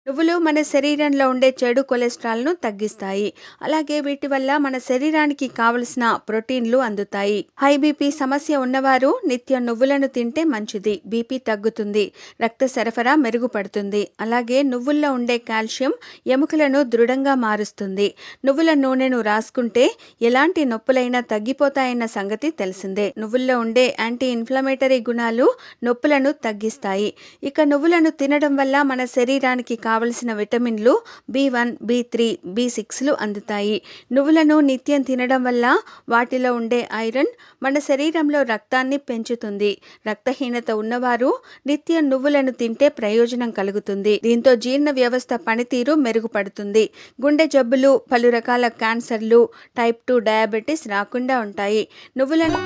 నువ్వులు మన శరీరంలో ఉండే చెడు కొలెస్ట్రాల్‌ను తగ్గిస్తాయి. అలాగే వీటి వల్ల మన శరీరానికి కావలసిన ప్రోటీన్‌లు అందుతాయి. హై బీపీ సమస్య ఉన్నవారు నిత్యం నువ్వులను తింటే మంచిది. బీపీ తగ్గుతుంది. రక్త సరఫరా మెరుగుపడుతుంది. అలాగే నువ్వుల్లో ఉండే కాల్షియం ఎముకలను దృఢంగా మారుస్తుంది. నువ్వుల నూనెను రాసుకుంటే ఎలాంటి నొప్పులైనా తగ్గిపోతాయన్న సంగతి తెలిసిందే. నువ్వుల్లో ఉండే యాంటీ ఇన్‌ఫ్లమేటరీ గుణాలు నొప్పులను తగ్గిస్తాయి. ఇక నువ్వులను తినడం వల్ల మన శరీరానికి కావలసిన విటమిన్లు బి1, బి3, బి6లు అందుతాయి. నువ్వులను నిత్యం తినడం వల్ల వాటిలో ఉండే ఐరన్ మన శరీరంలో రక్తాన్ని పెంచుతుంది. రక్తహీనత ఉన్నవారు నిత్యం నువ్వులను తింటే ప్రయోజనం కలుగుతుంది. దీంతో జీర్ణ వ్యవస్థ పనితీరు మెరుగుపడుతుంది. గుండె జబ్బులు, పలు రకాల క్యాన్సర్లు, టైప్ 2 డయాబెటిస్ రాకుండా ఉంటాయి. నువ్వులను